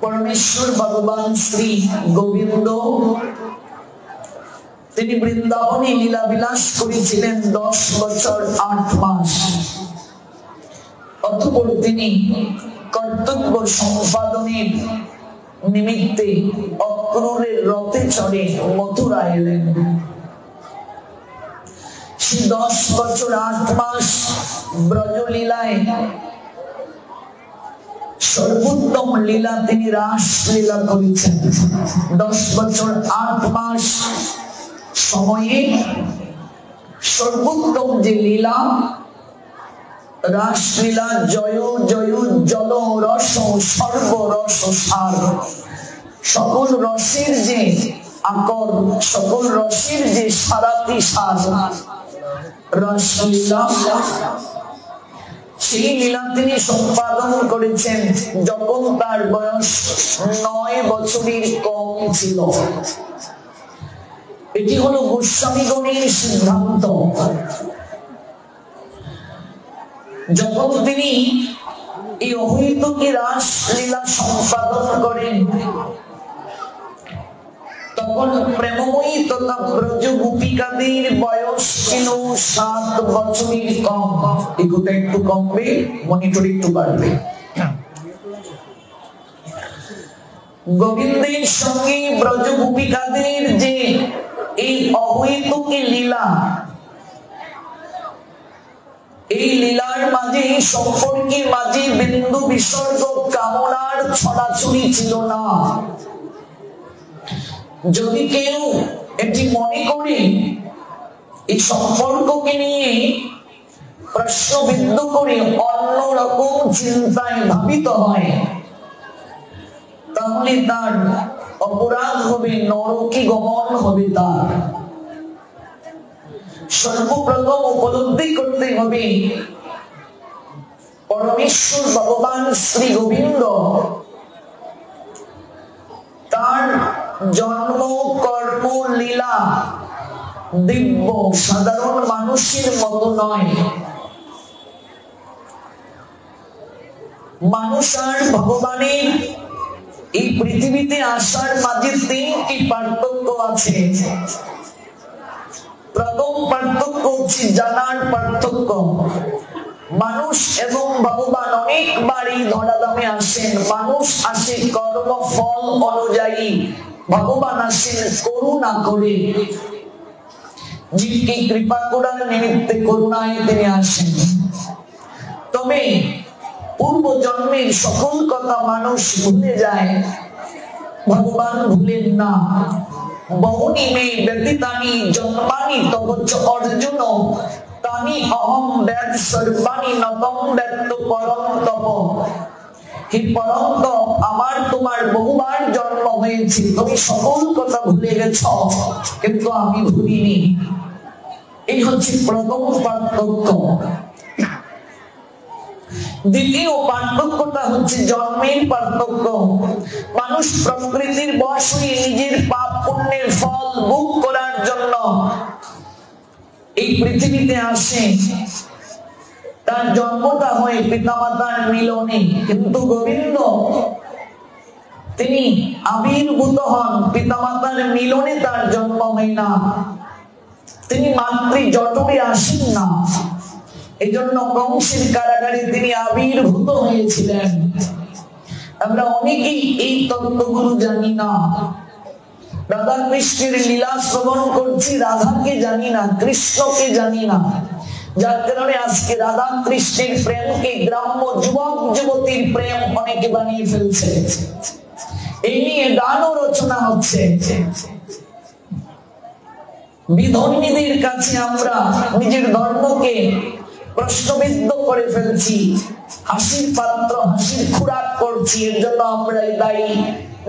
পরমেশ্বর ভগবান শ্রী গোবিন্দ তিনি বৃন্দাবনে লীলা বিলাস করেছিলেন 10 বছর 8 মাস। অতঃপর তিনি কর্তব্য সম্পাদনের নিমিত্তে অক্রূরের রথে চড়ে মথুরা এলেন। 10 বছর 8 মাস ব্রজলীলায় সর্বোত্তম লীলা তিনি রাস লীলা করেছেন। 10 বছর 8 মাস সময়ে সর্বোত্তম যে লীলা রাস লীলা, জয় জয় জল রস সর্বরস সার, সকল রসের যে আকর, সকল রসের যে সারাতি সার রস লীলা, সেই লীলা তিনি সম্পাদন করেছেন যখন তার বয়স 9 বছরের কম ছিল। এটি হলো গোস্বামীগণের সিদ্ধান্ত। যখন তিনি এই অহৈতুকী রাস লীলা সম্পাদন করেন তখন প্রেমময়ী তথা ব্রজ গোপিকাদের বয়স ছিল 7 বছরের কম। এগুলো একটু কমবে, মনিটর একটু বাড়বে। গোবিন্দের সঙ্গে ব্রজ গোপিকাদের যে এই অহৈতুকী লীলা, এই লীলার মাঝে সম্পর্কের মাঝে বিন্দু বিসর্গ কামনার ছড়াছড়ি ছিল না। যদি কেউ এটি মনে করে এই সম্পর্ককে নিয়ে প্রশ্নবিদ্ধ করে অন্যরকম চিন্তায় ভাবিত হয়, তাহলে তার অপরাধ হবে, নরকে গমন হবে। তার সর্বপ্রথম উপলব্ধি করতে হবে পরমেশ্বর ভগবান শ্রী গোবিন্দ তার জন্ম কর্ম লীলা দিব্য, সাধারণ মানুষের মতো নয়। মানুষ আর ভগবানের এই পৃথিবীতে আসার মাঝে 3টি পার্থক্য আছে। প্রথম পার্থক্য হচ্ছে জানার পার্থক্য। মানুষ এবং ভগবান অনেকবারই ধরাধামে আসেন। মানুষ আসে কর্ম ফল অনুযায়ী, ভগবান আসেন করুণা করে, জীবকে কৃপা করার নিমিত্তে করুণায় তিনি আসেন। তবে পূর্ব জন্মের সকল কথা মানুষ ভুলে যায়, ভগবান ভুলেন না। বহুনি মে ব্যতীতানি জন্মানি তবচ অর্জুন তানি অহম বেদ সর্বাণি নতম বেত্ত পরন্তপ। হে পরন্ত, আমার তোমার বহুবার জন্ম হয়েছে, তুমি সকল কথা ভুলে গেছ, কিন্তু আমি ভুলিনি। এই হচ্ছে প্রথম পার্থক্য। দ্বিতীয় পার্থক্যটা হচ্ছে জন্মের পার্থক্য। মানুষ প্রকৃতির বশ হয়ে নিজের পাপ পুণ্যের ফল ভোগ করার জন্য এই পৃথিবীতে আসে। তার জন্মটা হয় পিতামাতার মিলনে, কিন্তু গোবিন্দ তিনি আবির্ভূত হন পিতামাতার মিলনে, তার জন্ম হয় না। তিনি মাতৃ জঠরে আসেন না। এই জন্য কংসের কারাগারে তিনি আবির্ভূত হয়েছিলেন। আমরা অনেকেই এই তত্ত্বগুলো জানি না। রাধা কৃষ্ণের লীলা শ্রবণ করছি, রাধাকে জানি না, কৃষ্ণকে জানি না। যার কারণে আজকে রাধা কৃষ্ণের প্রেমকে গ্রাম্য যুবক যুবতীর প্রেম অনেকে বানিয়ে ফেলছে। এই নিয়ে গানও রচনা হচ্ছে। বিধর্মীদের কাছে আমরা নিজের ধর্মকে প্রশ্নবিদ্ধ করে ফেলছি, হাসির পাত্র, হাসির খুরাক করছি। এর জন্য আমরাই দায়ী,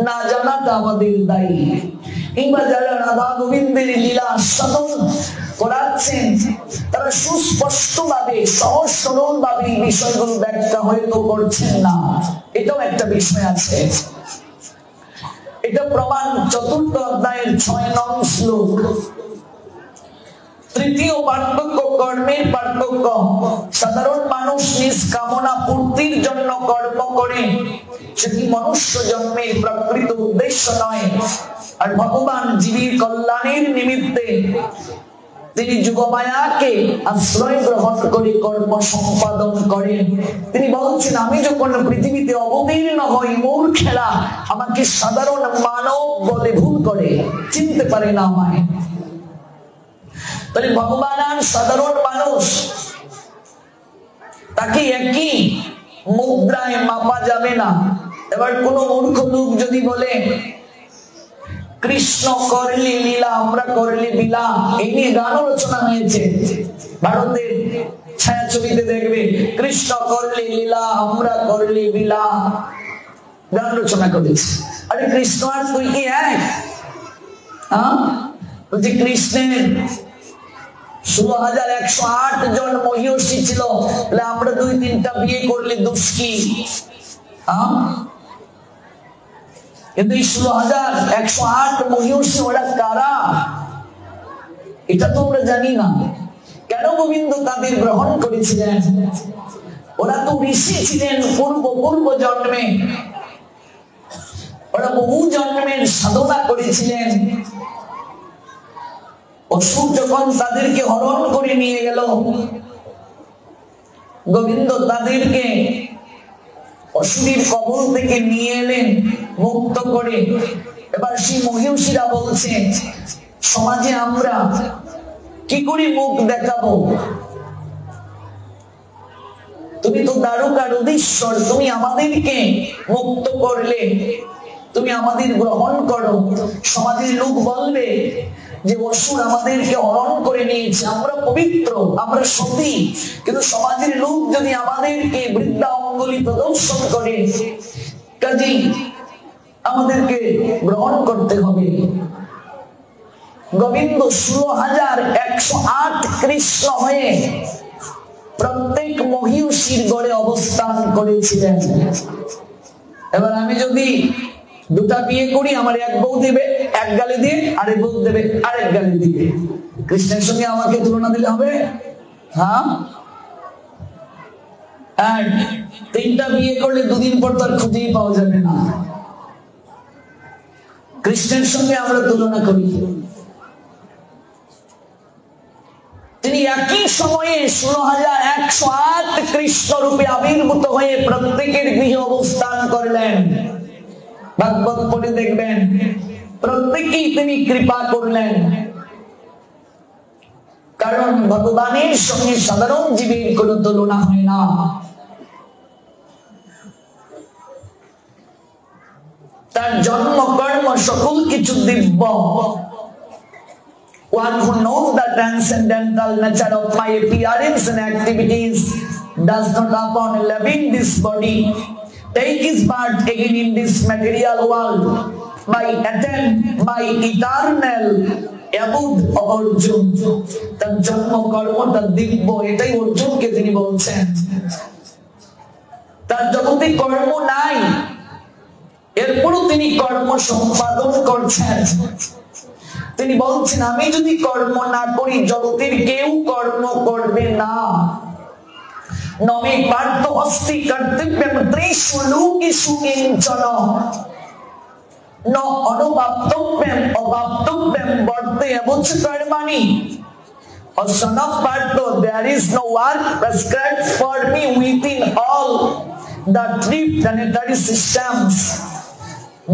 না জানাটা আমাদের দায়ী। কিংবা যারা রাধা গোবিন্দের লীলা আস্বাদন করাচ্ছেন, তারা সুস্পষ্ট ভাবে, সহজ সরল ভাবে বিষয়গুলো ব্যাখ্যা হয়তো করছেন না। এটাও একটা বিষয় আছে। এটা প্রমাণ 4th অধ্যায়ের 6 নং শ্লোক। তৃতীয় পার্থক্য কর্মের পার্থক্য। সাধারণ মানুষ নিজ কামনা পূর্তির জন্য কর্ম করে, সেটি মনুষ্য জন্মের প্রকৃত উদ্দেশ্য নয়। আর ভগবান জীবের কল্যাণের নিমিত্তে তিনি যোগমায়াকে আশ্রয় গ্রহণ করে কর্ম সম্পাদন করেন। তিনি বলছেন, আমি যখন পৃথিবীতে অবতীর্ণ হই, মূর্খেরা আমাকে সাধারণ মানব বলে ভুল করে, চিনতে পারে না আমায়। তাহলে ভগবান আর সাধারণ মানুষ, তাকে একই মুদ্রায় মাপা যাবে না। এবার কোন মূর্খ লোক যদি বলে কৃষ্ণ করলি লীলা, আমরা করলি বিলা, এই নিয়ে গান রচনা হয়েছে। ভারতের ছায়াছবিতে দেখবে, কৃষ্ণ করলি লীলা, আমরা করলি বিলা, গান রচনা করেছে। আরে কৃষ্ণ আর তুই কি এক? বলছি কৃষ্ণের 16,108 জন মহিষী ছিল, আমরা 2-3টা বিয়ে করলে দোষ কি? কিন্তু 16,108 মহিষী ওরা কারা? এটা তো আমরা জানি না। কেন গোবিন্দ তাদের গ্রহণ করেছিলেন? ওরা তো ঋষি ছিলেন পূর্ব জন্মে, ওরা বহু জন্মের সাধনা করেছিলেন। অসুর যখন তাদেরকে হরণ করে নিয়ে গেল, গোবিন্দ তাদেরকে অসুরের কবল থেকে নিয়ে এলেন মুক্ত করে। এবার সেই মহিষীরা বলছে, সমাজে আমরা কি করে মুখ দেখাবো? তুমি তো দ্বারকার অধীশ্বর, তুমি আমাদেরকে মুক্ত করলে, তুমি আমাদের গ্রহণ করো। সমাজের লোক বলবে যে অসুর আমাদেরকে হরণ করে নিয়েছে, আমরা পবিত্র, আমরা সতী, কিন্তু সমাজের লোক যদি আমাদেরকে বৃদ্ধা অঙ্গুলি প্রদর্শন করে, কাজেই আমাদেরকে গ্রহণ করতে হবে। গোবিন্দ 16,108 কৃষ্ণ হয়ে প্রত্যেক মহিষীর গড়ে অবস্থান করেছিলেন। এবার আমি যদি 2টা বিয়ে করি, আমার এক বউ দেবে এক গালে দিয়ে, আরেক বউ দেবে আরেক গালে দিয়ে, কৃষ্ণের সঙ্গে আমাকে তুলনা দিলে হবে? আর 3টা বিয়ে করলে 2 দিন পর তার খুঁজেই পাওয়া যাবে না। কৃষ্ণের সঙ্গে আমরা তুলনা করি। তিনি একই সময়ে 16,108 কৃষ্ণ রূপে আবির্ভূত হয়ে প্রত্যেকের গৃহে অবস্থান করলেন। ভাগবত পড়ে দেখবেন, প্রত্যেকেই তিনি কৃপা করলেন। কারণ ভগবানের সঙ্গে সাধারণ জীবের কোন তুলনা হয় না। তার জন্ম কর্ম সকল কিছু দিব্য। One who knows the transcendental nature of my appearance and activities does not upon living this body take his birth again in this material world by attempt my eternal abode Arjun. তার জন্ম কর্ম তার দিব্য, এটাই অর্জুনকে তিনি বলছেন। তার জগতে কর্ম নাই, এরপরও তিনি কর্ম সম্পাদন করছেন। তিনি বলছেন, আমি যদি কর্ম না করি জগতের কেউ কর্ম করবে না। নমে পার্থ অস্তি কর্তব্যম ত্রিষু লোকেষু কিঞ্চন ন অনুবাপ্তব্যম অবাপ্তব্যম বর্তে এবচ কর্মাণি। Or son of Partho, there is no work prescribed for me within all the three planetary systems.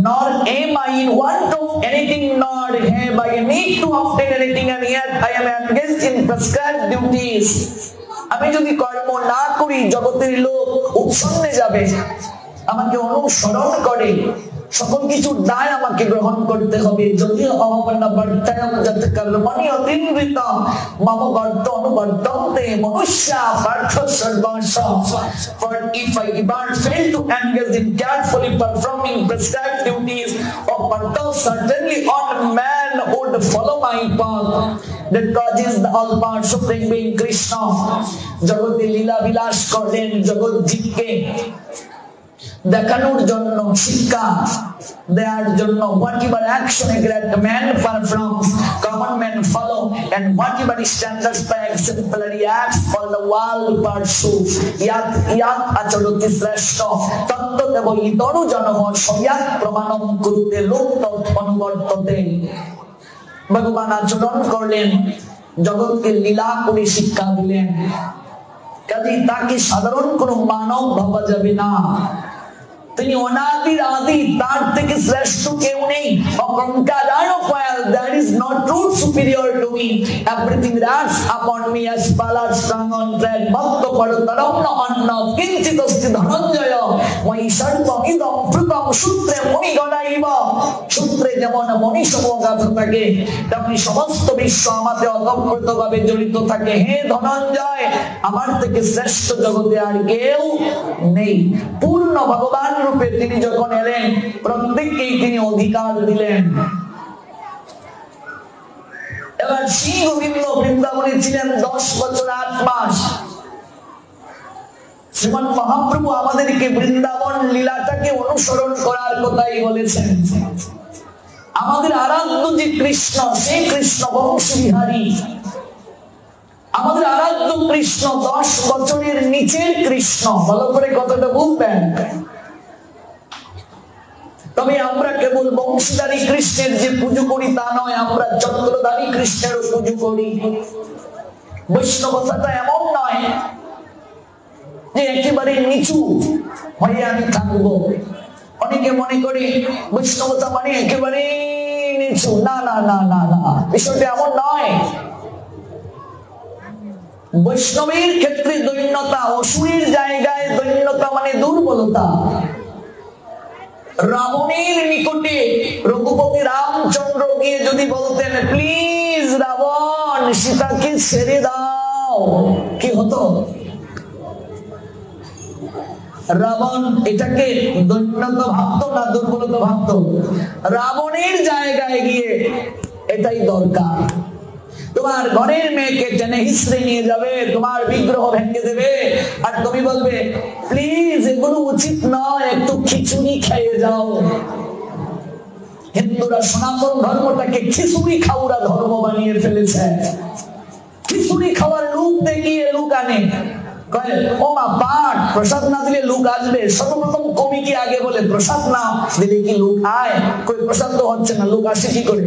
Nor am I in want of anything, nor have I need to obtain anything, and yet I am engaged in prescribed duties. আমি যদি কর্ম না করি জগতের লোক উৎসন্নে যাবে, আমাকে অনুসরণ করে, সকল কিছুর দায় আমাকে গ্রহণ করতে হবে। যদি অহমনা বর্তায়ম যত কর্মণি অতিন্বিত মম বর্ত অনুবর্তন্তে মনুষ্যা পার্থ সর্বস্ব। For if I ever fail to engage in carefully performing prescribed duties of Partha, certainly all man would follow my path. That causes the all part supreme being Krishna জগতে লীলা বিলাস করেন, জগৎ জীবকে দেখানোর জন্য, শিক্ষা দেওয়ার জন্য। whatever action a great man performs, common men follow, and whatever standards by exemplary acts for the world pursue. yat acharoti shreshto tattvadev itaru janaho soyat pramanam kurute lukta অনুবর্ততে। ভগবান আচরণ করলেন, জগৎকে লীলা করে শিক্ষা দিলেন। কাজেই তাকে সাধারণ কোনো মানব ভাবা যাবে না। তিনি অনাদির আদি, তার থেকে শ্রেষ্ঠ কেউ নেই। There is no truth superior to me. Everything rests upon me as pillars strung on thread. Bhakta parataram anna kinchitasti dhananjaya mahisarvam idam prutam sutre moniganaiva. সূত্রে যেমন মণি সমগাত থাকে, তেমনি সমস্ত বিশ্ব আমাতে অতপ্রতভাবে জড়িত থাকে। হে ধনঞ্জয়, আমার থেকে শ্রেষ্ঠ জগতে আর কেউ নেই। পূর্ণ ভগবান রূপে তিনি যখন এলেন, প্রত্যেককেই তিনি অধিকার দিলেন। এবার শ্রী গোবিন্দ বৃন্দাবনে ছিলেন 10 বছর 8 মাস। শ্রীমান মহাপ্রভু আমাদেরকে বৃন্দাবন লীলাটাকে অনুসরণ করার কথাই বলেছেন। আমাদের আরাধ্য যে কৃষ্ণ, সেই কৃষ্ণ বংশবিহারী। আমাদের আরাধ্য কৃষ্ণ 10 বছরের নিচের কৃষ্ণ। ভালো করে কথাটা বুঝবেন। তবে আমরা কেবল বংশীধারী কৃষ্ণের যে পুজো করি তা নয়, আমরা চক্রধারী কৃষ্ণেরও পুজো করি। বৈষ্ণবতাটা এমন নয় যে একেবারে নিচু হয়ে আমি থাকবো। অনেকে মনে করে বৈষ্ণবতা মানে একেবারে নিচু। না না না না না, বিষয়টা এমন নয়। বৈষ্ণবের ক্ষেত্রে দৈন্যতা, অসুরের জায়গায় দৈন্যতা মানে দুর্বলতা। রাবণের নিকটে রঘুপতি রামচন্দ্র গিয়ে যদি বলতেন, প্লিজ রাবণ সীতাকে ছেড়ে দাও, কি হতো? রাবণ এটাকে দৈন্যতা ভাবতো না দুর্বলতা ভাবতো? রাবণের জায়গায় গিয়ে এটাই দরকার। তোমার ঘরের মেয়েকে টেনে হিসড়ে নিয়ে যাবে, তোমার বিগ্রহ ভেঙে দেবে, আর তুমি বলবে প্লিজ এগুলো উচিত নয়, একটু খিচুড়ি খেয়ে যাও। হিন্দুরা সনাতন ধর্মটাকে খিচুড়ি খাওয়া ধর্ম বানিয়ে ফেলেছে। খিচুড়ি খাওয়ার লোক দেখিয়ে লোক আনে, ও মা পাঠ প্রসাদ না দিলে লোক আসবে। সর্বপ্রথম কমিটি আগে বলে প্রসাদ না দিলে কি লোক আয়? কই প্রসাদ তো হচ্ছে না, লোক আসে কি করে?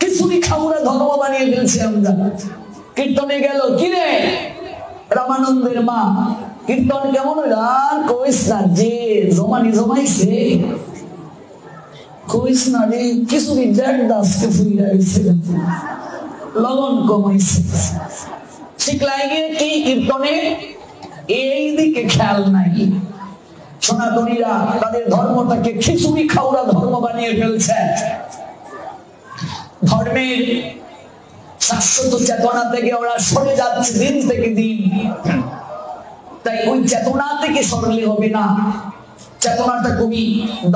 খিচুড়ি খাওয়া ধর্ম বানিয়ে ফেলছি আমরা। কীর্তনে গেল, কিরে রামানন্দের মা কীর্তন কেমন হইল? আর কইস না, যে জমানি জমাইছে কইস না রে, খিচুড়ি দেড় দাসকে ফুইরা গেছে, লবণ কমাইছে। শিখলাই গিয়ে কি কীর্তনে? এই দিকে খেয়াল নাই। সনাতনীরা তাদের ধর্মটাকে খিচুড়ি খাওয়া ধর্ম বানিয়ে ফেলছে। ধর্মের শাশ্বত চেতনা থেকে ওরা সরে যাচ্ছে দিন থেকে দিন। তাই ওই চেতনা থেকে সরলে হবে না। চেতনাটা খুবই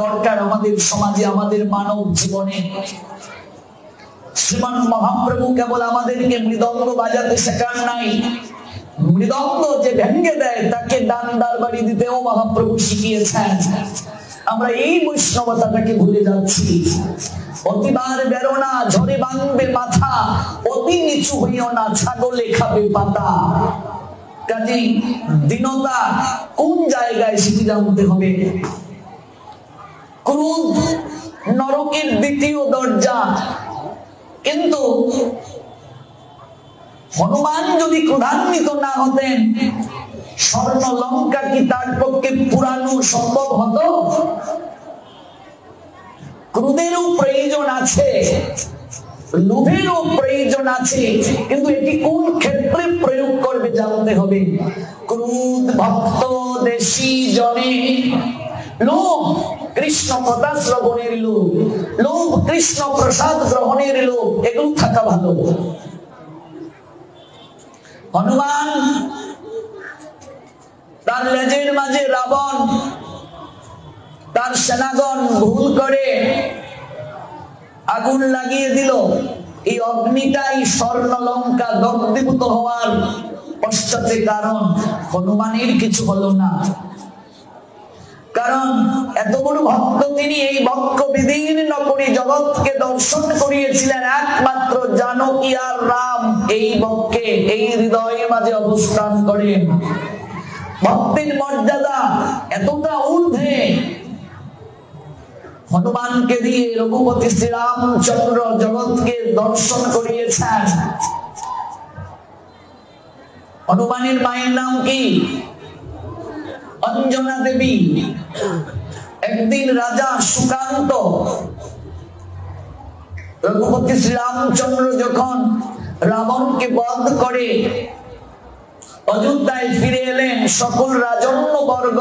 দরকার আমাদের সমাজে, আমাদের মানব জীবনে। শ্রীমান মহাপ্রভু কেবল আমাদেরকে মৃদঙ্গ বাজাতে শেখান নাই, মৃদঙ্গ যে ভেঙে দেয় তাকে ডান্ডার বাড়ি দিতেও মহাপ্রভু শিখিয়েছেন। আমরা এই বৈষ্ণবতাটাকে ভুলে যাচ্ছি। অতিবার বেরো না, ঝড়ে ভাঙবে মাথা, অতি নিচু হইও না, ছাগলে খাবে পাতা। কাজেই দীনতা কোন জায়গায় সেটি জানতে হবে। ক্রোধ নরকের দ্বিতীয় দরজা। কিন্তু হনুমান যদি ক্রোধান্বিত না হতেন, স্বর্ণ লঙ্কা কি তার পক্ষে পুরানো সম্ভব হতো? ক্রোধেরও প্রয়োজন আছে, লোভেরও প্রয়োজন আছে, কিন্তু এটি কোন ক্ষেত্রে প্রয়োগ করবে জানতে হবে। ক্রোধ ভক্ত দেশী জনে, লোভ কৃষ্ণ কথা শ্রবণের লোভ, লোভ কৃষ্ণ প্রসাদ গ্রহণের লোভ, এগুলো থাকা ভালো। হনুমান তার লেজের মাঝে রাবণ তার সেনাগণ ভুল করে আগুন লাগিয়ে দিল। এই অগ্নিটাই স্বর্ণ লঙ্কা দগ্ধীভূত হওয়ার পশ্চাতে কারণ। হনুমানের কিছু হলো না। কারণ এত বড় ভক্ত তিনি, এই বক্ষ বিদীর্ণ করে জগৎকে দর্শন করিয়েছিলেন একমাত্র জানকী আর রাম এই বক্ষে, এই হৃদয়ের মাঝে অবস্থান করেন। ভক্তির মর্যাদা এতটা ঊর্ধ্বে, হনুমানকে দিয়ে রঘুপতি শ্রীরামচন্দ্র জগৎকে দর্শন করিয়েছেন। হনুমানের মায়ের নাম কি? অঞ্জনা দেবী। একদিন রাজা সুকান্ত রঘুপতি শ্রীরামচন্দ্র যখন রাবণকে বধ করে অযোধ্যায় ফিরে এলেন, সকল রাজন্য বর্গ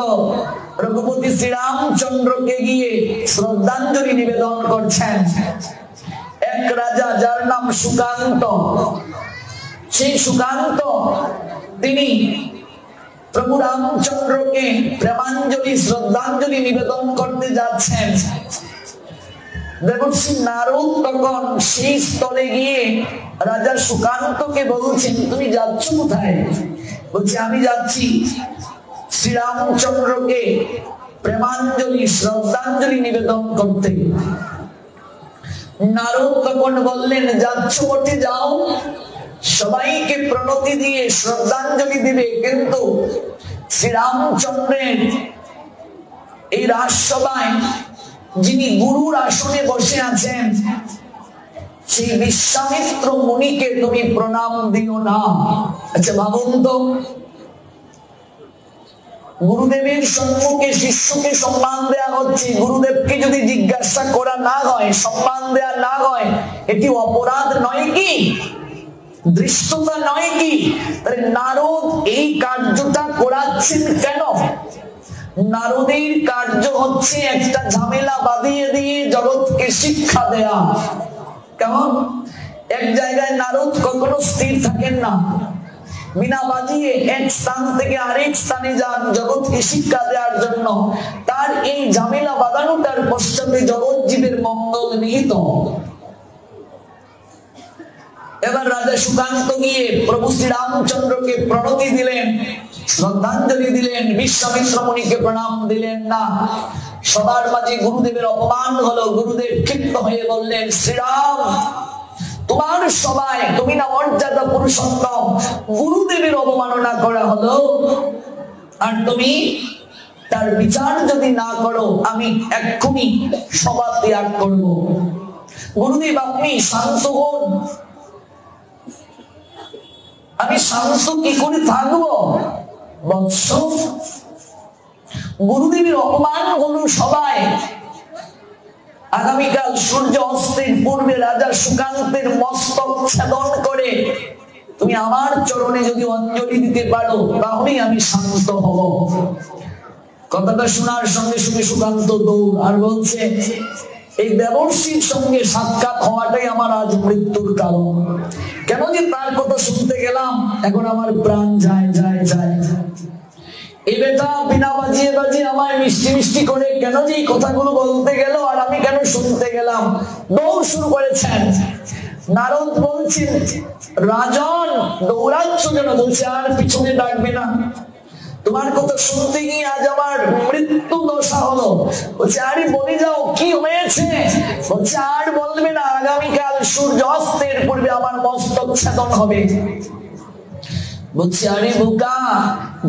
রঘুপতি শ্রীরামচন্দ্রকে গিয়ে শ্রদ্ধাঞ্জলি নিবেদন করছেন। এক রাজা যার নাম সুকান্ত, সেই সুকান্ত তিনি প্রভু রামচন্দ্রকে প্রেমাঞ্জলি শ্রদ্ধাঞ্জলি নিবেদন করতে যাচ্ছেন। দেবর্ষি নারদ তখন সেই স্থলে গিয়ে রাজা সুকান্তকে বলছেন, তুমি যাচ্ছ কোথায়? বলছে, আমি যাচ্ছি শ্রীরামচন্দ্রকে প্রেমাঞ্জলি শ্রদ্ধাঞ্জলি নিবেদন করতে। নারদ তখন বললেন, যাচ্ছ বটে, যাও, সবাইকে প্রণতি দিয়ে শ্রদ্ধাঞ্জলি দিবে, কিন্তু শ্রীরামচন্দ্রের এই রাজসভায় যিনি গুরুর আসনে বসে আছেন সেই বিশ্বামিত্র মুনিকে তুমি প্রণাম দিও না। আচ্ছা ভাবুন তো, গুরুদেবের সম্মুখে শিষ্যকে সম্মান দেয়া হচ্ছে, গুরুদেবকে যদি জিজ্ঞাসা করা না হয়, সম্মান দেয়া না হয়, এটি অপরাধ নয় কি? দৃষ্টতা নয় কি? তাহলে নারদ এই কার্যটা করাচ্ছেন কেন? নারদের কার্য হচ্ছে একটা ঝামেলা বাঁধিয়ে দিয়ে জগৎকে শিক্ষা দেয়া। কেমন? এক জায়গায় নারদ কখনো স্থির থাকেন না, বিনা বাজিয়ে এক স্থান থেকে আরেক স্থানে যান জগৎকে শিক্ষা দেওয়ার জন্য। তার এই ঝামেলা বাঁধানোটার পশ্চাতে জগৎ জীবের মঙ্গল নিহিত। এবার রাজা সুকান্ত গিয়ে প্রভু শ্রীরামচন্দ্রকে প্রণতি দিলেন, শ্রদ্ধাঞ্জলি দিলেন, বিশ্বামিত্র মুনিকে প্রণাম দিলেন না। সবার মাঝে গুরুদেবের অপমান হলো। গুরুদেব ক্ষিপ্ত হয়ে বললেন, শ্রীরাম, তোমার সবাই, তুমি না মর্যাদা পুরুষোত্তম, গুরুদেবের অবমাননা করা হলো, আর তুমি তার বিচার যদি না করো আমি এক্ষুনি সভা ত্যাগ করব। গুরুদেব, আপনি শান্ত হন। আমি শান্ত কি করে থাকবো বৎস? গুরুদেবের অপমান হলো সবাই। আগামীকাল সূর্য অস্তের পূর্বে রাজা সুকান্তের মস্তক ছেদন করে তুমি আমার চরণে যদি অঞ্জলি দিতে পারো, তাহলেই আমি শান্ত হব। কথাটা শোনার সঙ্গে সঙ্গে সুকান্ত দৌড় আর বলছে, এই দেবর্ষির সঙ্গে সাক্ষাৎ হওয়াটাই আমার আজ মৃত্যুর কারণ। কেন যে তার কথা শুনতে গেলাম, এখন আমার প্রাণ যায় যায় যায়। এই বেটা বিনা বাজিয়ে বাজিয়ে আমায় মিষ্টি মিষ্টি করে কেন যে এই কথাগুলো বলতে গেল, আর আমি কেন শুনতে গেলাম? দৌড় শুরু করেছেন। নারদ বলছেন, রাজন দৌড়াচ্ছ কেন? বলছে, আর পিছনে ডাকবে না, তোমার কথা শুনতে গিয়ে আজ আমার মৃত্যু দশা হলো। বলছে, আরে বলে যাও কি হয়েছে? বলছে, আর বলবে না, আগামীকাল সূর্য অস্তের পূর্বে আমার মস্তক ছেদন হবে। বলছে, আরে বোকা,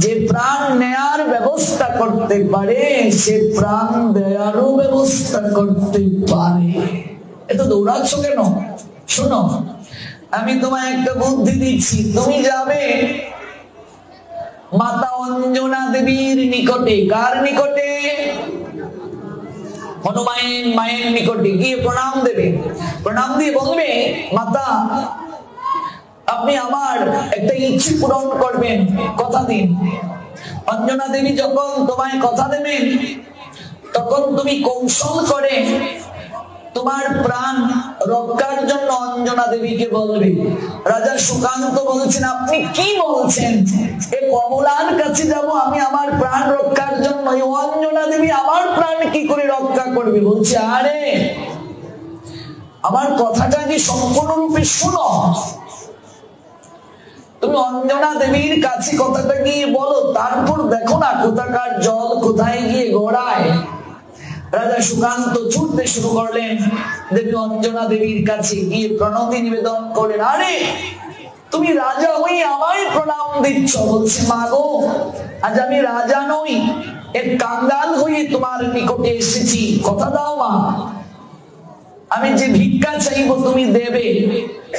যে প্রাণ নেয়ার ব্যবস্থা করতে পারে সে প্রাণ দেয়ারও ব্যবস্থা করতে পারে। এত দৌড়াচ্ছ কেন? শোনো, আমি তোমায় একটা বুদ্ধি দিচ্ছি। তুমি যাবে মাতা অঞ্জনা দেবীর নিকটে। কার নিকটে? হনুমানের মায়ের নিকটে গিয়ে প্রণাম দেবে। প্রণাম দিয়ে বলবে, মাতা, আপনি আমার একটা ইচ্ছে পূরণ করবেন, কথা দিন। অঞ্জনা দেবী যখন তোমায় কথা দেবেন, তখন তুমি কৌশল করে তোমার প্রাণ রক্ষার জন্য অঞ্জনা দেবীকে বলবে। রাজা সুকান্ত বলছেন, আপনি কি বলছেন? এ কমলার কাছে যাব আমি আমার প্রাণ রক্ষার জন্য? অঞ্জনা দেবী আমার প্রাণ কি করে রক্ষা করবে? বলছে, আরে আমার কথাটা কি সম্পূর্ণরূপে শুনো। তুমি অঞ্জনা দেবীর কাছে কথাটা গিয়ে বলো, তারপর দেখো না কোথাকার জল কোথায় গিয়ে গড়ায়। রাজা সুকান্ত ছুটতে শুরু করলেন দেবী অঞ্জনা দেবীর কাছে গিয়ে প্রণতি নিবেদন করলেন। আরে তুমি রাজা হয়ে আমায় প্রণাম দিচ্ছ? বলছে মা গো, আজ আমি রাজা নই, এক কাঙ্গাল হয়ে তোমার নিকটে এসেছি, কথা দাও মা, আমি যে ভিক্ষা চাইবো তুমি দেবে।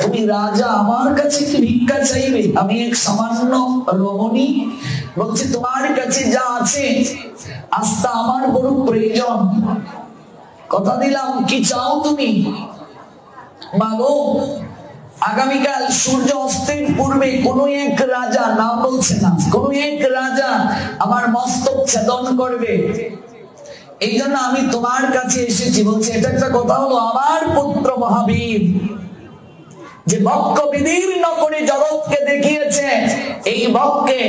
তুমি রাজা, আমার কাছে কি ভিক্ষা চাইবে? আমি এক সামান্য রমণী। বলছে তোমার কাছে যা আছে আস্থা আমার বড় প্রয়োজন, কথা দিলাম। কি চাও তুমি? মাগো, আগামীকাল সূর্য অস্তের পূর্বে কোন এক রাজা, নাম বলছে না, কোন এক রাজা আমার মস্তক ছেদন করবে, এই জন্য আমি তোমার কাছে এসেছি। বলছে এটা একটা কথা হলো, আমার পুত্র মহাবীর যে বক্ষ বিদীর্ণ করে জগৎকে দেখিয়েছে, এই বক্ষে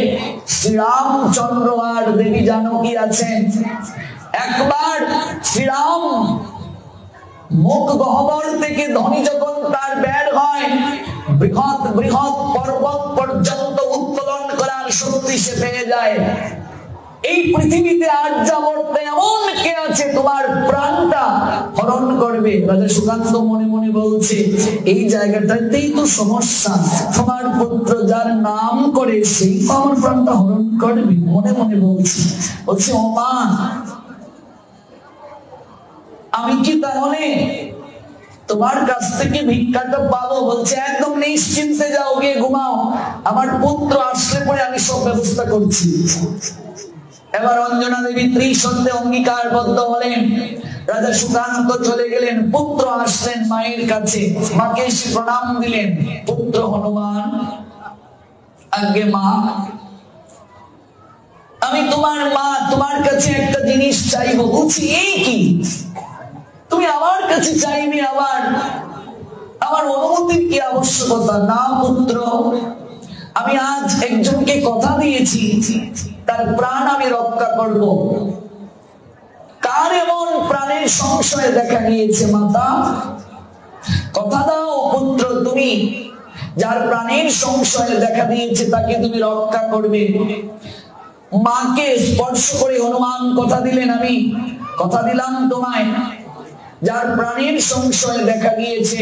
শ্রীরামচন্দ্র আর দেবী জানকী আছেন। একবার শ্রীরাম মুখ গহ্বর থেকে ধ্বনি যখন তার বের হয়, বৃহৎ বৃহৎ পর্বত পর্যন্ত উত্তোলন করার শক্তি সে পেয়ে যায়। এই পৃথিবীতে আর্যাবর্তে এমন কে আছে তোমার প্রাণটা হরণ করবে? রাজা সুকান্ত মনে মনে বলছে এই জায়গাটাতেই তো সমস্যা, তোমার পুত্র যার নাম করে সেই আমার প্রাণটা হরণ করবে। মনে মনে বলছে ও মা, আমি কি তাহলে তোমার কাছ থেকে ভিক্ষাটা পাবো? বলছে একদম নিশ্চিন্তে যাও, গিয়ে ঘুমাও, আমার পুত্র আসলে পরে আমি সব ব্যবস্থা করছি। এবার অঞ্জনা দেবী ত্রিসন্ধে অঙ্গীকারবদ্ধ হলেন। রাজা সুকান্ত চলে গেলেন, পুত্র আসলেন মায়ের কাছে, মাকে এসে প্রণাম দিলেন। পুত্র হনুমান, আগে মা, আমি তোমার মা, তোমার কাছে একটা জিনিস চাইবো। বলছি এই কি? তুমি আমার কাছে চাইবে? আমার অনুমতির কি আবশ্যকতা? না পুত্র, আমি আজ একজনকে কথা দিয়েছি, তার প্রাণ আমি রক্ষা করব। কার এমন প্রাণের সংশয় দেখা গিয়েছে মাতা? কথা দাও পুত্র, তুমি যার প্রাণের সংশয় দেখা দিয়েছে তাকে তুমি রক্ষা করবে। মাকে স্পর্শ করে হনুমান কথা দিলেন, আমি কথা দিলাম তোমায়, যার প্রাণের সংশয় দেখা গিয়েছে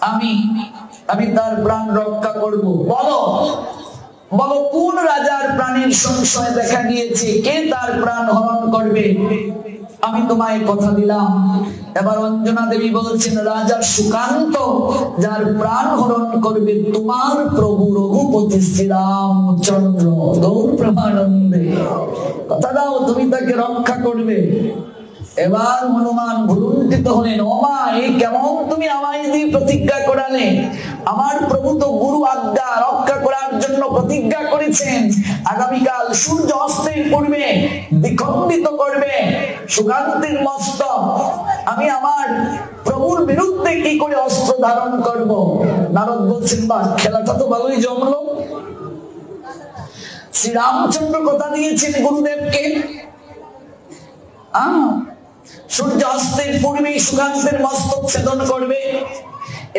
আমি তার প্রাণ রক্ষা করব। বলো বলো কোন রাজার প্রাণের সংশয় দেখা গিয়েছে, কে তার প্রাণ হরণ করবে? আমি তোমায় কথা দিলাম। এবার অঞ্জনা দেবী বলছেন রাজা সুকান্ত যার প্রাণ হরণ করবে তোমার প্রভু রঘুপতি শ্রীরামচন্দ্র। গৌর প্রেমানন্দে কথা দাও, তুমি তাকে রক্ষা করবে। এবার হনুমান ভুলুণ্ঠিত হলেন, ও মা, এই কেমন তুমি আমায় দিয়ে প্রতিজ্ঞা করালে? আমার প্রভু তো গুরু আজ্ঞা রক্ষা করার জন্য প্রতিজ্ঞা করেছেন, আগামীকাল সূর্য অস্তের পূর্বে দ্বিখণ্ডিত করবে সুকান্তের মস্তক। আমি আমার প্রভুর বিরুদ্ধে কি করে অস্ত্র ধারণ করব? নারদ বলছেন বা খেলাটা তো ভালোই জমলো। শ্রীরামচন্দ্র কথা দিয়েছেন গুরুদেবকে, সূর্য অস্তের পূর্বে সুকান্তের মস্তক ছেদন করবে।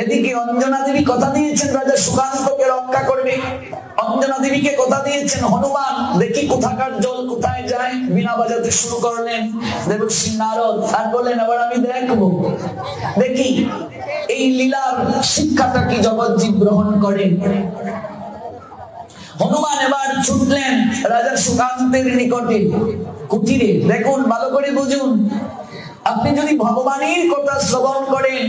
এদিকে অঞ্জনা দেবী কথা দিয়েছেন রাজা সুকান্তকে রক্ষা করবে। অঞ্জনা দেবীকে কথা দিয়েছেন হনুমান দেখি কোথাকার জল কোথায় যায়, বিনা বাজাতে শুরু করলেন দেবশ্রী নারদ। আর বললেন এবার আমি দেখবো, দেখি এই লীলার শিক্ষাটা কি জগৎজীব গ্রহণ করে। হনুমান এবার ছুটলেন রাজা সুকান্তের নিকটে, কুটিরে। দেখুন, ভালো করে বুঝুন, আপনি যদি ভগবানের কথা শ্রবণ করেন,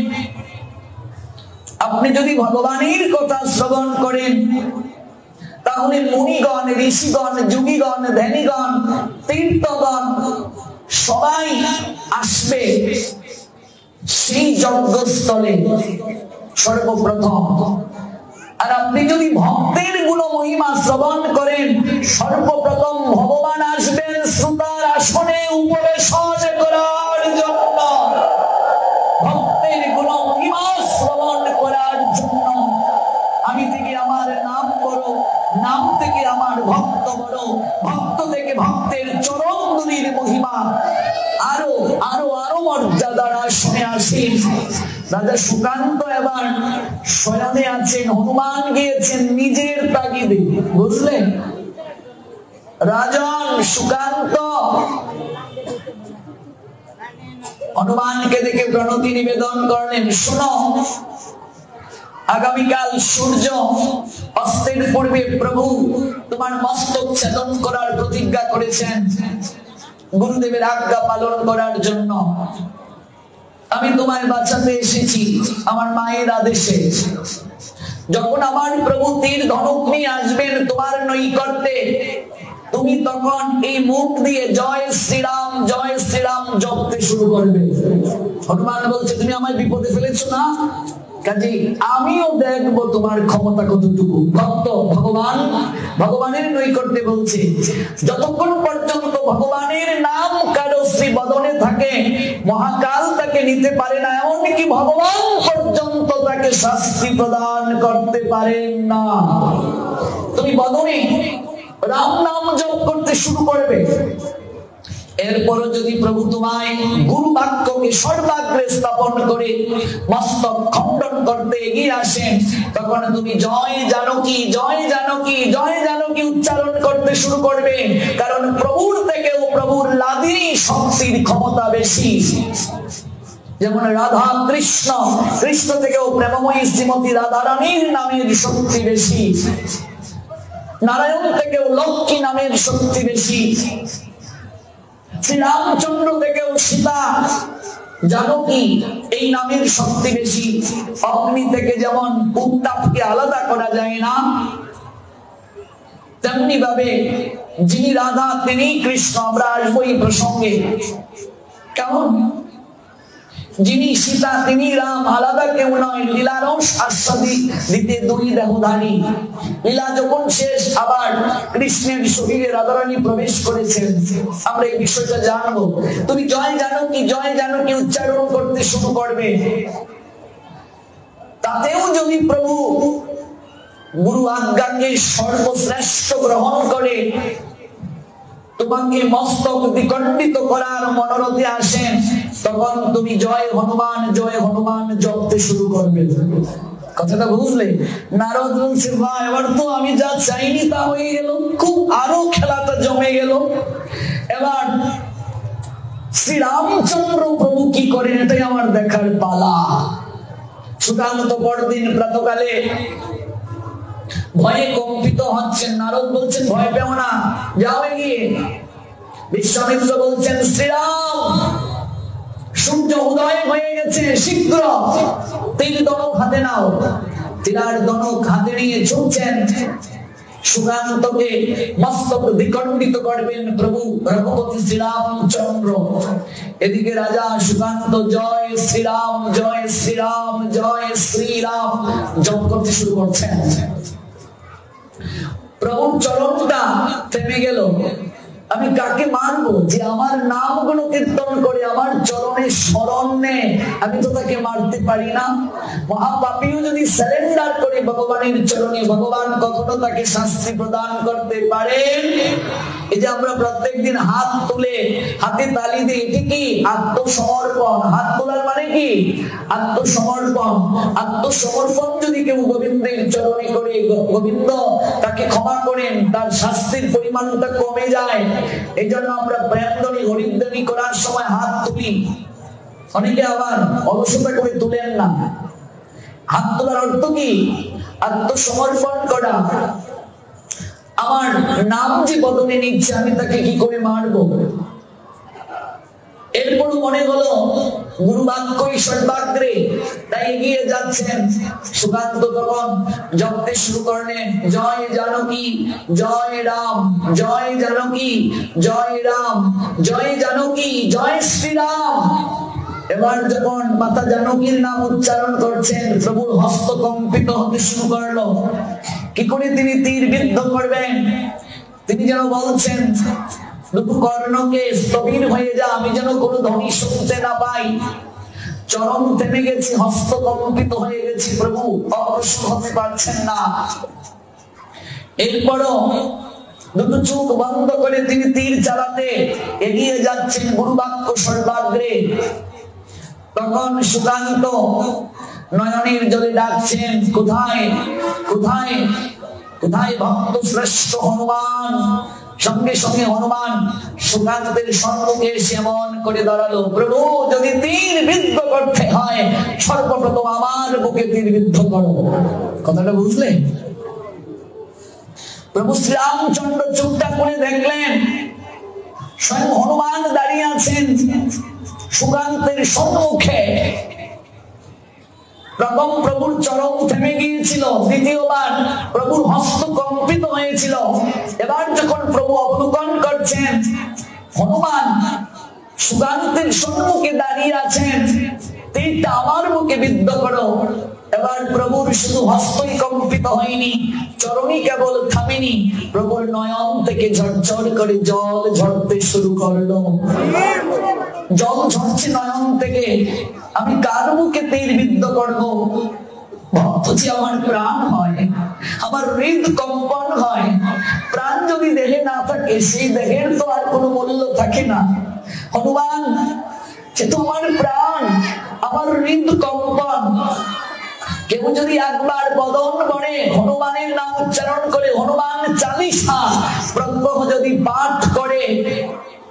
আপনি যদি ভগবানের কথা শ্রবণ করেন, তাহলে মুনিগণ, ঋষিগণ, যোগীগণ, ধ্যানীগণ, তীর্থগণ সবাই আসবে সেই যজ্ঞস্থলে সর্বপ্রথম। আর আপনি যদি ভক্তের গুণ মহিমা শ্রবণ করেন, সর্বপ্রথম ভগবান আসবেন শ্রোতার আসনে উপবেশন করার জন্য, ভক্তের গুণ মহিমা শ্রবণ করার জন্য। আমি থেকে আমার নাম বড়, নাম থেকে আমার ভক্ত বড়, ভক্ত থেকে ভক্তের চরণ দুলির মহিমা আরো আরো আরো মর্যাদার আসনে আসেন। রাজা সুকান্ত এবার শয়নে আছেন, হনুমান গিয়েছেন নিজের তাগিদে, বুঝলেন? রাজন সুকান্ত হনুমানকে দেখে প্রণতি নিবেদন করলেন, শোনো, আগামীকাল সূর্য অস্তের পূর্বে প্রভু তোমার মস্তক ছেদন করার প্রতিজ্ঞা করেছেন গুরুদেবের আজ্ঞা পালন করার জন্য। আমি তোমায় বাঁচাতে এসেছি আমার মায়ের আদেশে। যখন আমার প্রভু তীর ধনুক নিয়ে আসবেন তোমার নৈকট্যে, তুমি তখন এই মুখ দিয়ে জয় শ্রীরাম জপতে শুরু করবে। হনুমান বলছে, তুমি আমায় বিপদে ফেলেছো না, কাজে আমিও দেখবো তোমার ক্ষমতা কতটুকু। ভক্ত ভগবানের নৈকট্যে বলছে, যতক্ষণ পর্যন্ত ভগবানের নাম কারো শ্রী বদনে থাকে, মহাকাল তাকে নিতে পারে না, এমনকি ভগবান পর্যন্ত তাকে শাস্তি প্রদান করতে পারেন না। তুমি বদনে রাম নাম জপ করতে শুরু করবে। এরপরও যদি প্রভু তোমায় গুরু বাক্যকে সর্বাগ্রে স্থাপন করে মস্তক খণ্ডন করতে এগিয়ে আসেন, তখন তুমি জয় জানকী উচ্চারণ করতে শুরু করবে। কারণ প্রভুর থেকেও প্রভুর লাদিনী শক্তির ক্ষমতা বেশি। যেমন রাধা কৃষ্ণ থেকেও প্রেমময়ী শ্রীমতী রাধারানীর নামের শক্তি বেশি। নারায়ণ থেকেও লক্ষ্মী নামের শক্তি বেশি। শ্রীরামচন্দ্র থেকেও সীতা জানকী এই নামের শক্তি বেশি। অগ্নি থেকে যেমন উত্তাপকে আলাদা করা যায় না, তেমনি ভাবে যিনি রাধা তিনি কৃষ্ণ। আমরা আসবো এই প্রসঙ্গে। কেমন যিনি সীতা তিনি রাম, আলাদা কেউ নয়। লীলারস আস্বাদি দিতে দুই দেহধারী। লীলা যখন শেষ, আবার কৃষ্ণের শরীরে রাধারানী প্রবেশ করেছেন। আমরা এই বিষয়টা জানবো। তুমি জয় জানকী উচ্চারণ করতে শুরু করবে। তাতেও যদি প্রভু গুরু আজ্ঞাকে সর্বশ্রেষ্ঠ গ্রহণ করে তোমাকে মস্তক দ্বিখণ্ডিত করার মনোরথে আসেন, তখন তুমি জয় হনুমান জপতে শুরু করবে। কথাটা বুঝলে? নারদ বলছে, ভাই এবার তো আমি যা চাইনি তা হয়ে গেল, খুব আরো খেলাটা জমে গেল। এবার শ্রীরামচন্দ্র প্রভু কি করেন এটাই আমার দেখার পালা। সুকান্ত পরদিন প্রাতকালে ভয়ে কম্পিত হচ্ছেন। নারদ বলছেন, ভয় পেও না, যাও এগিয়ে। বিশ্বামিত্র বলছেন, শ্রীরাম সূর্য উদয় হয়ে গেছে, শীঘ্র তীর ধনুক হাতে নাও। তীরার ধনুক হাতে নিয়ে ছুটছেন। সুকান্তকে মস্তক দ্বিখণ্ডিত করবেন প্রভু রঘুপতি শ্রীরামচন্দ্র। এদিকে রাজা সুকান্ত জয় শ্রীরাম জপ করতে শুরু করছেন। প্রভুর চরণটা থেমে গেল। আমি কাকে মারবো যে আমার নাম গুলো কীর্তন করে আমার চরণের শরণ নেয়? আমি তো তাকে মারতে পারি না। মহাপাপীও যদি সারেন্ডার করে ভগবানের চরণে, ভগবান কখনো তাকে শাস্তি প্রদান করতে পারেন? এই যে আমরা প্রত্যেকদিন হাত তুলে হাতে তালি দিই, এটি কি? আত্মসমর্পণ। হাত তোলার মানে কি? আত্মসমর্পণ যদি কেউ গোবিন্দের চরণে করে, গোবিন্দ তাকে ক্ষমা করেন, তার শাস্তির পরিমাণটা কমে যায়। এই জন্য আমরা প্রেমধ্বনি হরিধ্বনি করার সময় হাত তুলি। অনেকে আবার অলসতা করে তুলেন না। হাত তোলার অর্থ কি? আত্মসমর্পণ করা। আমার নাম যে বদনে নিচ্ছে, আমি তাকে কি করে মারবো? এরপর মনে হলো গুরু বাক্যই সর্বাগ্রে, তাই এগিয়ে যাচ্ছেন। সুকান্ত তখন জপতে শুরু করলেন, জয় জানকী জয় জানকী জয় শ্রীরাম। এবার যখন মাতা জানকীর নাম উচ্চারণ করছেন, প্রভুর হস্ত কম্পিত হতে শুরু করলো। কি করে তিনি তীর বিদ্ধ করবেন? তিনি যেন বলছেন, কর্ণকে স্থবির হয়ে যা, আমি যেন কোনো ধ্বনি শুনতে না পাই। চরণ থেমে গেছে, হস্ত কম্পিত হয়ে গেছে, প্রভু অগ্রসর হতে পারছেন না। এরপরও দুটো চোখ বন্ধ করে তিনি তীর চালাতে এগিয়ে যাচ্ছেন গুরু বাক্য সর্বাগ্রে। তখন সুকান্ত নয়নের জলে ডাকছেন, কোথায় কোথায় কোথায় ভক্ত শ্রেষ্ঠ হনুমান। সঙ্গে সঙ্গে হনুমান সুকান্তের সম্মুখে এসে এমন করে দাঁড়ালো, প্রভু যদি তীর বিদ্ধ করতে হয় সর্বপ্রথম আমার বুকে তীর বিদ্ধ করো। কথাটা বুঝলেন? প্রভু শ্রীরামচন্দ্র চুপটা করে দেখলেন স্বয়ং হনুমান দাঁড়িয়ে আছেন সুকান্তের সম্মুখে। প্রথম প্রভুর চরণ থেমে গিয়েছিল, দ্বিতীয়বার প্রভুর হস্ত কম্পিত হয়েছিল। এবার যখন প্রভু অবলোকন করছেন হনুমান সুকান্তের সম্মুখে দাঁড়িয়ে আছেন, তীরটা আমার বুকে বিদ্ধ করো। এবার প্রভুর শুধু হস্তই কম্পিত হয়নি, চরণই কেবল থামেনি, প্রভুর নয়ন থেকে ঝরঝর করে জল ঝরতে শুরু করলো। জল ঝরছে নয়ন থেকে। আমি কার মুখে তীর বিদ্ধ করবো? ভক্ত যে আমার প্রাণ হয়, আমার হৃদ কম্পন হয়। প্রাণ যদি দেহে না থাকে সেই দেহের তো আর কোনো মূল্য থাকে না। হনুমান সে তো আমার প্রাণ, আমার হৃদ কম্পন। কেউ যদি একবার বদন করে হনুমানের নাম উচ্চারণ করে, হনুমান চালিসা প্রত্যহ যদি পাঠ করে,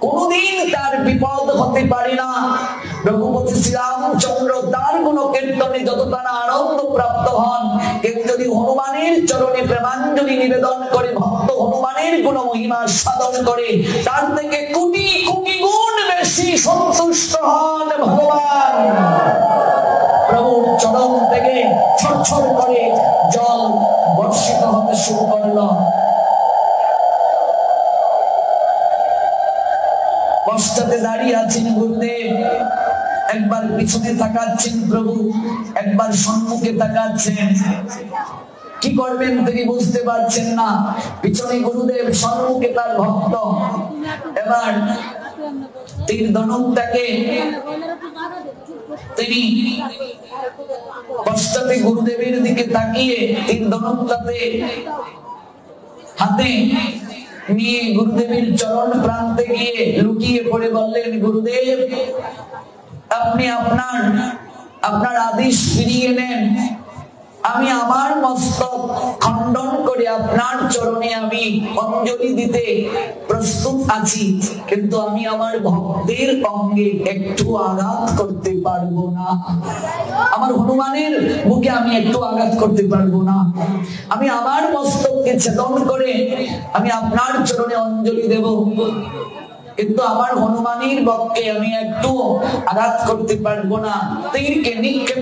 কোনদিন তার বিপদ হতে পারে না। রঘুপতি শ্রীরামচন্দ্র তার গুণ কীর্তনে যতটা না আনন্দ প্রাপ্ত হন, কেউ যদি হনুমানের চরণে প্রেমাঞ্জলি নিবেদন করে ভক্ত হনুমানের গুণ মহিমা সাধন করে, তার থেকে কোটি কোটি গুণ বেশি সন্তুষ্ট হন ভগবান। প্রভুর চরণ থেকে ছড়ছড় করে জল বর্ষিত হতে শুরু করলো। পশ্চাতে দাঁড়িয়ে আছেন গুরুদেব, একবার পিছনে তাকাচ্ছেন প্রভু, একবার সম্মুখে তাকাচ্ছেন। কি করবেন তিনি বুঝতে পারছেন না। পিছনে গুরুদেব, সম্মুখে তার ভক্ত। এবার তীর ধনুকটাকে তিনি পশ্চাতে গুরুদেবের দিকে তাকিয়ে তীর ধনুকটাতে হাতে নিয়ে গুরুদেবের চরণ প্রান্তে গিয়ে লুকিয়ে পড়ে বললেন, গুরুদেব আপনি আপনার আদেশ ফিরিয়ে নেন। আমি আমার মস্তক খণ্ডন করে আপনার চরণে আমি অঞ্জলি দিতে প্রস্তুত আছি, কিন্তু আমি আমার ভক্তের অঙ্গে একটু আঘাত করতে পারবো না। আমার হনুমানের বুকে আমি একটু আঘাত করতে পারবো না। আমি আমার মস্তককে ছেদন করে আমি আপনার চরণে অঞ্জলি দেব, কিন্তু আমার হনুমানের বক্ষে আমি একটু আঘাত করতে পারবো না। তীরকে নিক্ষেপ